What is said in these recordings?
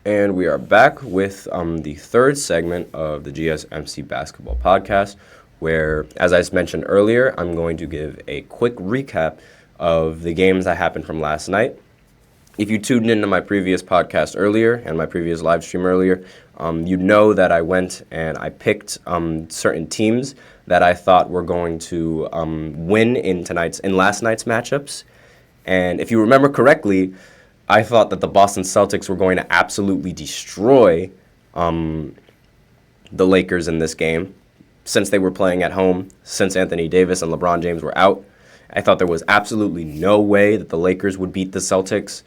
And we are back with the third segment of the GSMC Basketball Podcast, where, as I mentioned earlier, I'm going to give a quick recap of the games that happened from last night. If you tuned into my previous podcast earlier and my previous live stream earlier, you know that I went and I picked certain teams that I thought were going to win in last night's matchups. And if you remember correctly, I thought that the Boston Celtics were going to absolutely destroy the Lakers in this game since they were playing at home, since Anthony Davis and LeBron James were out. I thought there was absolutely no way that the Lakers would beat the Celtics.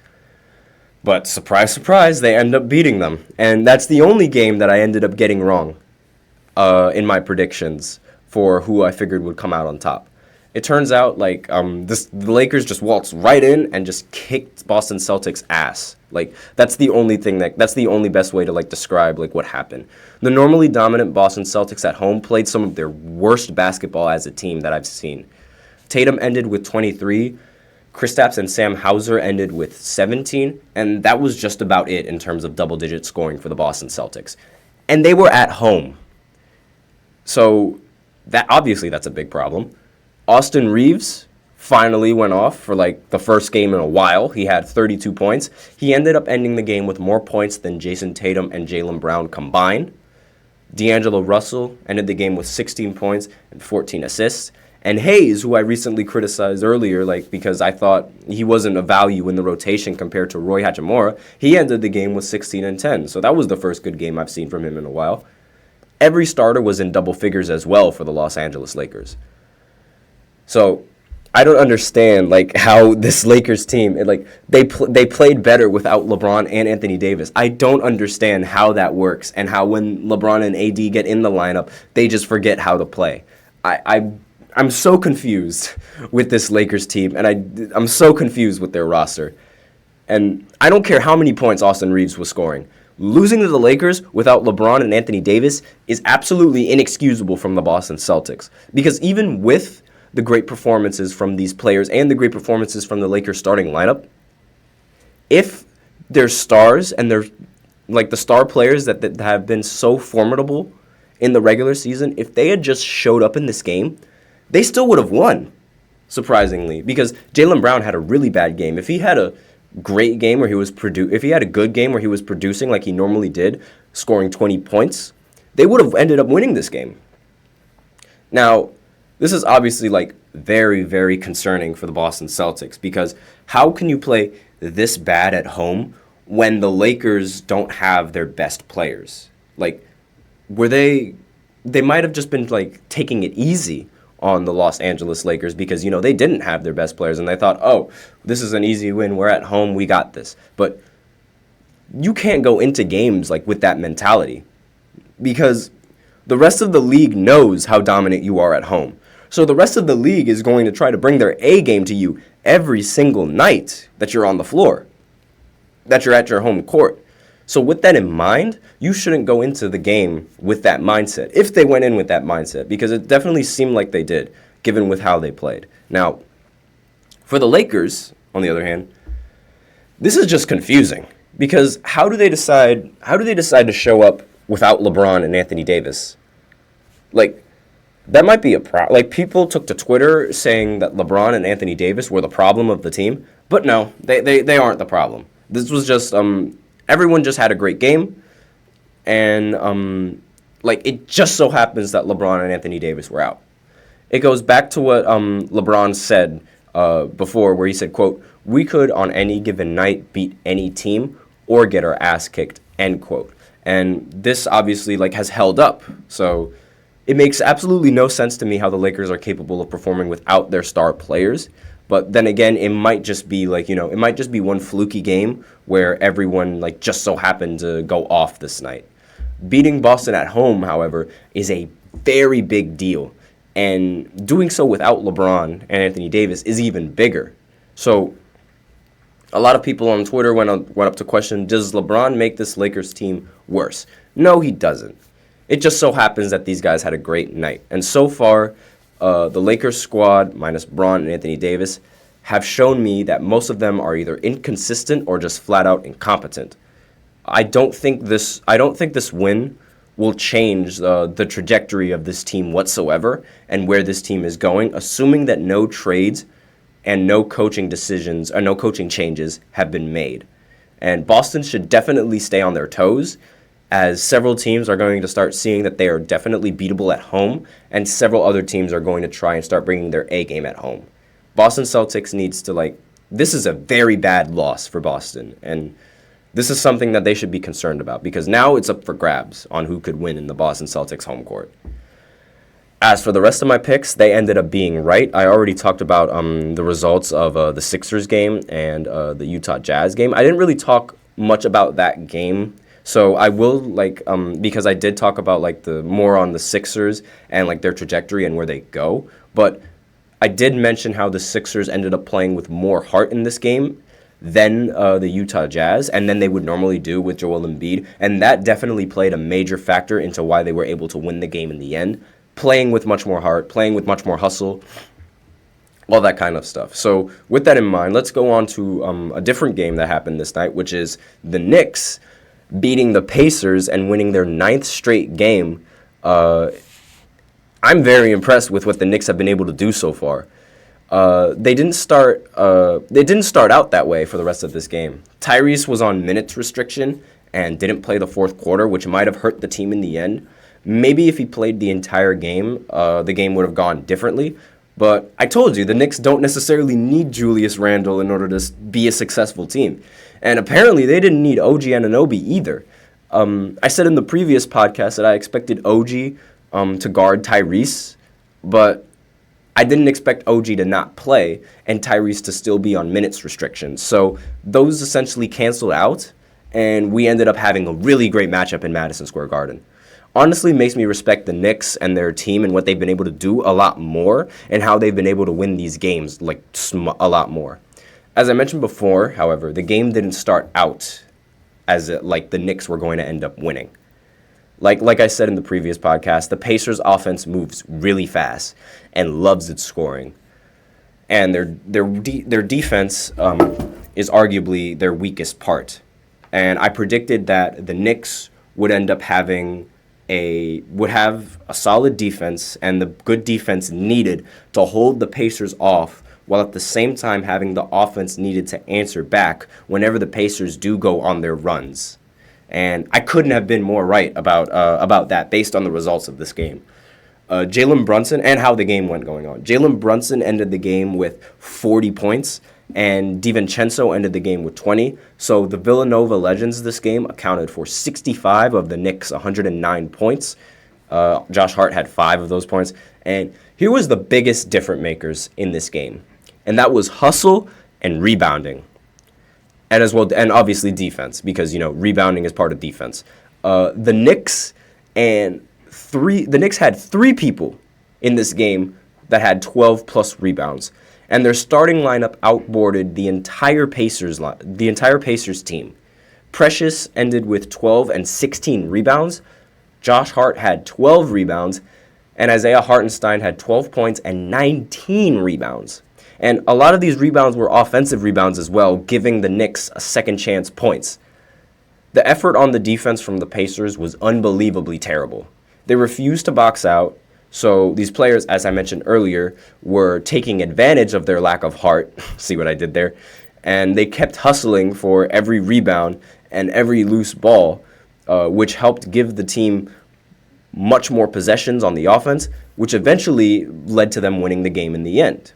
But surprise, surprise, they end up beating them. And that's the only game that I ended up getting wrong in my predictions for who I figured would come out on top. It turns out the Lakers just waltzed right in and just kicked Boston Celtics' ass. That's the only best way to describe what happened. The normally dominant Boston Celtics at home played some of their worst basketball as a team that I've seen. Tatum ended with 23. Kristaps and Sam Hauser ended with 17, and that was just about it in terms of double-digit scoring for the Boston Celtics. And they were at home. So that's a big problem. Austin Reeves finally went off for the first game in a while. He had 32 points. He ended up ending the game with more points than Jason Tatum and Jaylen Brown combined. D'Angelo Russell ended the game with 16 points and 14 assists. And Hayes, who I recently criticized earlier, because I thought he wasn't a value in the rotation compared to Roy Hachimura, he ended the game with 16 and 10. So that was the first good game I've seen from him in a while. Every starter was in double figures as well for the Los Angeles Lakers. So I don't understand how this Lakers team they played better without LeBron and Anthony Davis. I don't understand how that works and how when LeBron and AD get in the lineup, they just forget how to play. I'm so confused with this Lakers team, and I'm so confused with their roster. And I don't care how many points Austin Reeves was scoring. Losing to the Lakers without LeBron and Anthony Davis is absolutely inexcusable from the Boston Celtics. Because even with the great performances from these players and the great performances from the Lakers starting lineup, if their stars and their the star players that have been so formidable in the regular season, if they had just showed up in this game, they still would have won, surprisingly, because Jaylen Brown had a really bad game. If he had a great game where if he had a good game where he was producing like he normally did, scoring 20 points, they would have ended up winning this game. Now, this is obviously very, very concerning for the Boston Celtics, because how can you play this bad at home when the Lakers don't have their best players? They might have just been taking it easy on the Los Angeles Lakers because, they didn't have their best players and they thought, oh, this is an easy win. We're at home. We got this. But you can't go into games with that mentality because the rest of the league knows how dominant you are at home. So the rest of the league is going to try to bring their A game to you every single night that you're on the floor, that you're at your home court. So with that in mind, you shouldn't go into the game with that mindset, if they went in with that mindset, because it definitely seemed like they did, given with how they played. Now, for the Lakers, on the other hand, this is just confusing, because how do they decide to show up without LeBron and Anthony Davis? That might be a problem. People took to Twitter saying that LeBron and Anthony Davis were the problem of the team, but no, they aren't the problem. This was just everyone just had a great game, and it just so happens that LeBron and Anthony Davis were out. It goes back to what LeBron said before, where he said, quote, "We could on any given night beat any team or get our ass kicked," end quote. And this obviously has held up. So it makes absolutely no sense to me how the Lakers are capable of performing without their star players. But then again, it might just be it might just be one fluky game where everyone just so happened to go off this night. Beating Boston at home, however, is a very big deal. And doing so without LeBron and Anthony Davis is even bigger. So a lot of people on Twitter went up to question, does LeBron make this Lakers team worse? No, he doesn't. It just so happens that these guys had a great night. And so far, the Lakers squad, minus Bron and Anthony Davis, have shown me that most of them are either inconsistent or just flat out incompetent. I don't think this win will change the trajectory of this team whatsoever and where this team is going, assuming that no trades and no coaching decisions or no coaching changes have been made. And Boston should definitely stay on their toes, as several teams are going to start seeing that they are definitely beatable at home, and several other teams are going to try and start bringing their A game at home. Boston Celtics needs to, this is a very bad loss for Boston, and this is something that they should be concerned about, because now it's up for grabs on who could win in the Boston Celtics home court. As for the rest of my picks, they ended up being right. I already talked about the results of the Sixers game and the Utah Jazz game. I didn't really talk much about that game, so I will, because I did talk about, the more on the Sixers and, their trajectory and where they go. But I did mention how the Sixers ended up playing with more heart in this game than the Utah Jazz, and then they would normally do with Joel Embiid. And that definitely played a major factor into why they were able to win the game in the end, playing with much more heart, playing with much more hustle, all that kind of stuff. So with that in mind, let's go on to a different game that happened this night, which is the Knicks beating the Pacers and winning their 9th straight game. I'm very impressed with what the Knicks have been able to do so far. They didn't start out that way for the rest of this game. Tyrese was on minutes restriction and didn't play the fourth quarter, which might have hurt the team in the end. Maybe if he played the entire game, the game would have gone differently. But I told you, the Knicks don't necessarily need Julius Randle in order to be a successful team. And apparently they didn't need OG Anunoby either. I said in the previous podcast that I expected OG to guard Tyrese, but I didn't expect OG to not play and Tyrese to still be on minutes restrictions. So those essentially canceled out, and we ended up having a really great matchup in Madison Square Garden. Honestly, makes me respect the Knicks and their team and what they've been able to do a lot more, and how they've been able to win these games a lot more. As I mentioned before, however, the game didn't start out as the Knicks were going to end up winning. Like I said in the previous podcast, the Pacers' offense moves really fast and loves its scoring, and their defense is arguably their weakest part. And I predicted that the Knicks would end up having a solid defense and the good defense needed to hold the Pacers off, while at the same time having the offense needed to answer back whenever the Pacers do go on their runs. And I couldn't have been more right about that based on the results of this game. Jalen Brunson, and how the game went going on. Jalen Brunson ended the game with 40 points, and DiVincenzo ended the game with 20. So the Villanova Legends this game accounted for 65 of the Knicks' 109 points. Josh Hart had 5 of those points. And here was the biggest difference makers in this game, and that was hustle and rebounding. And as well, and obviously defense, because rebounding is part of defense. The Knicks had 3 people in this game that had 12 plus rebounds, and their starting lineup outboarded the entire Pacers team. Precious ended with 12 and 16 rebounds. Josh Hart had 12 rebounds, and Isaiah Hartenstein had 12 points and 19 rebounds. And a lot of these rebounds were offensive rebounds as well, giving the Knicks a second chance points. The effort on the defense from the Pacers was unbelievably terrible. They refused to box out, so these players, as I mentioned earlier, were taking advantage of their lack of heart. See what I did there? And they kept hustling for every rebound and every loose ball, which helped give the team much more possessions on the offense, which eventually led to them winning the game in the end.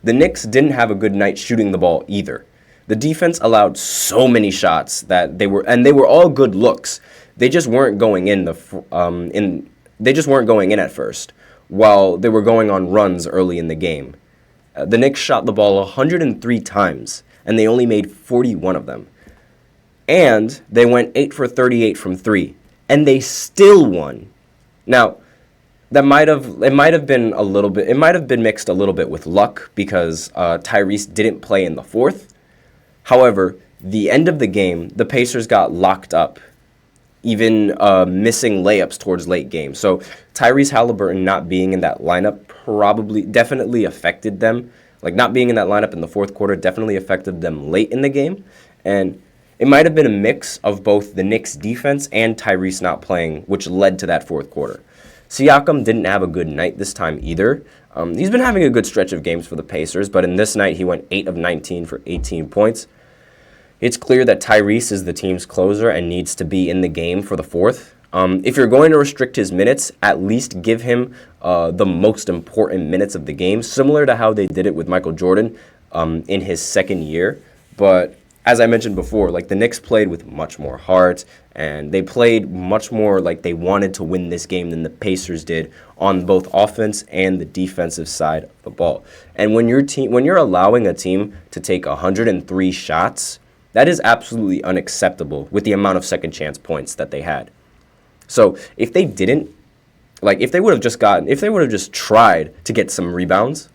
The Knicks didn't have a good night shooting the ball either. The defense allowed so many shots that they were all good looks. They just weren't going in at first, while they were going on runs early in the game. The Knicks shot the ball 103 times, and they only made 41 of them. And they went 8 for 38 from 3, and they still won. Now, it might have been mixed a little bit with luck, because Tyrese didn't play in the fourth. However, the end of the game, the Pacers got locked up, even missing layups towards late game. So Tyrese Halliburton not being in that lineup definitely affected them. Not being in that lineup in the fourth quarter definitely affected them late in the game. And it might have been a mix of both the Knicks' defense and Tyrese not playing, which led to that fourth quarter. Siakam didn't have a good night this time either. He's been having a good stretch of games for the Pacers, but in this night he went 8 of 19 for 18 points. It's clear that Tyrese is the team's closer and needs to be in the game for the fourth. If you're going to restrict his minutes, at least give him the most important minutes of the game, similar to how they did it with Michael Jordan in his second year. But as I mentioned before, like the Knicks played with much more heart, and they played much more like they wanted to win this game than the Pacers did on both offense and the defensive side of the ball. And when you're allowing a team to take 103 shots, that is absolutely unacceptable with the amount of second chance points that they had. So if they didn't, like if they would have just tried to get some rebounds,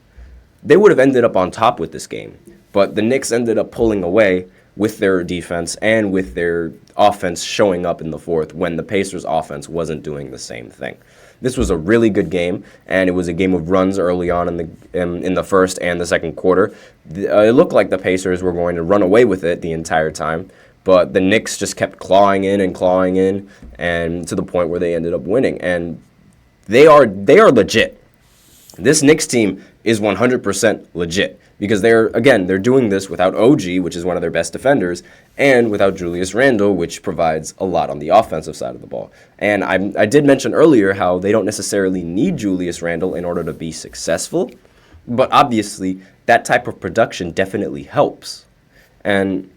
they would have ended up on top with this game. But the Knicks ended up pulling away with their defense and with their offense showing up in the fourth when the Pacers' offense wasn't doing the same thing. This was a really good game, and it was a game of runs early on in the first and the second quarter. It looked like the Pacers were going to run away with it the entire time, but the Knicks just kept clawing in, and to the point where they ended up winning. And they are legit. This Knicks team is 100% legit because they're doing this without OG, which is one of their best defenders, and without Julius Randle, which provides a lot on the offensive side of the ball. And I did mention earlier how they don't necessarily need Julius Randle in order to be successful, but obviously that type of production definitely helps. And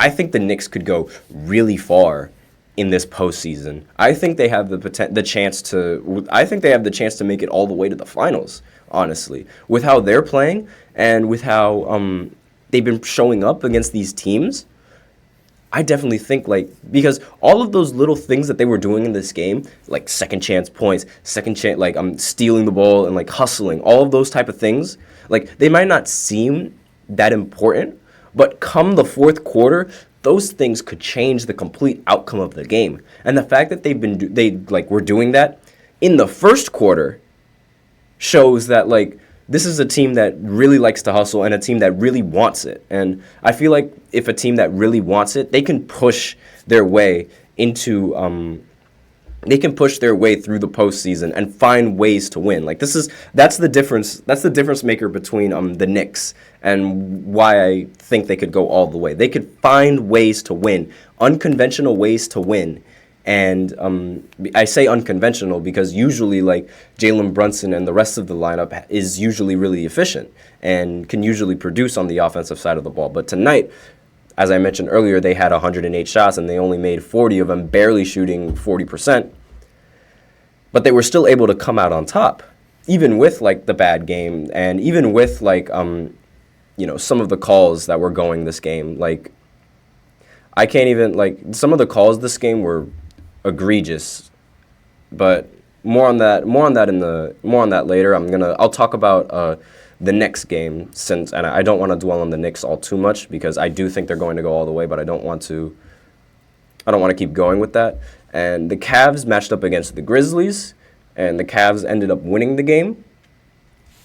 I think the Knicks could go really far in this postseason. I think they have the chance to make it all the way to the finals, honestly, with how they're playing and with how they've been showing up against these teams. I definitely think, because all of those little things that they were doing in this game, like second chance points, stealing the ball and hustling, all of those type of things, they might not seem that important, but come the fourth quarter, those things could change the complete outcome of the game. And the fact that they were doing that in the first quarter shows that this is a team that really likes to hustle and a team that really wants it. And I feel like if a team that really wants it, they can push their way into they can push their way through the postseason and find ways to win. That's the difference. That's the difference maker between the Knicks and why I think they could go all the way. They could find ways to win, unconventional ways to win. And I say unconventional because usually Jalen Brunson and the rest of the lineup is usually really efficient and can usually produce on the offensive side of the ball. But tonight, as I mentioned earlier, they had 108 shots and they only made 40 of them, barely shooting 40%. But they were still able to come out on top, even with the bad game and even with some of the calls that were going this game. I can't even some of the calls this game were egregious, but more on that later. I'll talk about the next game and I don't want to dwell on the Knicks all too much because I do think they're going to go all the way, but I don't want to keep going with that. And the Cavs matched up against the Grizzlies, and the Cavs ended up winning the game.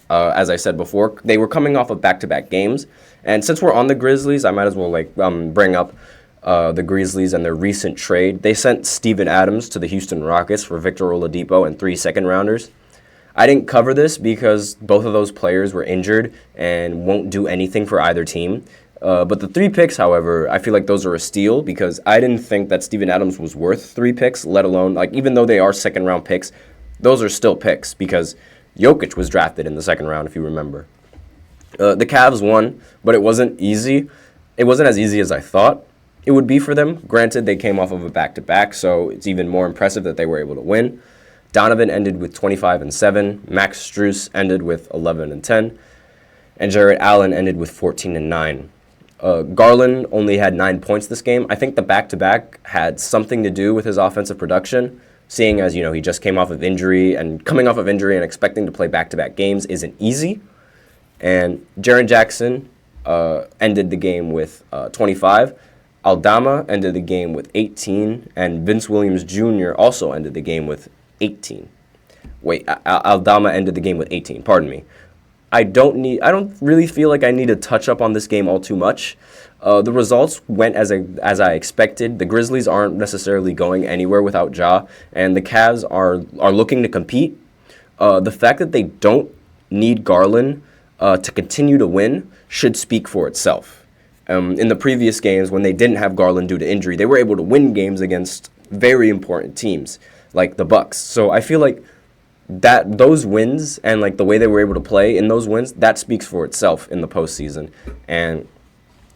As I said before, they were coming off of back-to-back games, and since we're on the Grizzlies, I might as well bring up the Grizzlies and their recent trade. They sent Steven Adams to the Houston Rockets for Victor Oladipo and 3 second-rounders. I didn't cover this because both of those players were injured and won't do anything for either team. But the 3 picks, however, I feel like those are a steal because I didn't think that Steven Adams was worth 3 picks, let alone, even though they are second-round picks, those are still picks because Jokic was drafted in the second round, if you remember. The Cavs won, but it wasn't easy. It wasn't as easy as I thought it would be for them. Granted, they came off of a back-to-back, so it's even more impressive that they were able to win. Donovan ended with 25-7. Max Strus ended with 11-10. And Jarrett Allen ended with 14-9. Garland only had 9 points this game. I think the back-to-back had something to do with his offensive production, seeing as, he just came off of injury, and coming off of injury and expecting to play back-to-back games isn't easy. And Jaren Jackson ended the game with 25. Aldama ended the game with 18, and Vince Williams Jr. also ended the game with 18. Aldama ended the game with 18, pardon me. I don't really feel like I need to touch up on this game all too much. The results went as I expected. The Grizzlies aren't necessarily going anywhere without Ja, and the Cavs are looking to compete. The fact that they don't need Garland to continue to win should speak for itself. In the previous games, when they didn't have Garland due to injury, they were able to win games against very important teams like the Bucks. So I feel like that those wins and like the way they were able to play in those wins, that speaks for itself in the postseason. And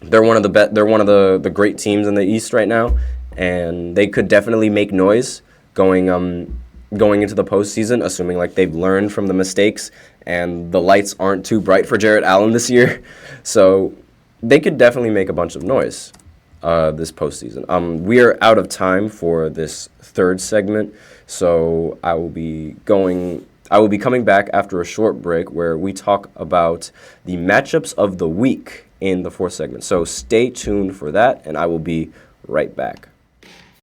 they're one of the great teams in the East right now, and they could definitely make noise going into the postseason, assuming like they've learned from the mistakes and the lights aren't too bright for Jarrett Allen this year. So they could definitely make a bunch of noise this postseason. We are out of time for this third segment, so I will be coming back after a short break where we talk about the matchups of the week in the fourth segment. So stay tuned for that, and I will be right back.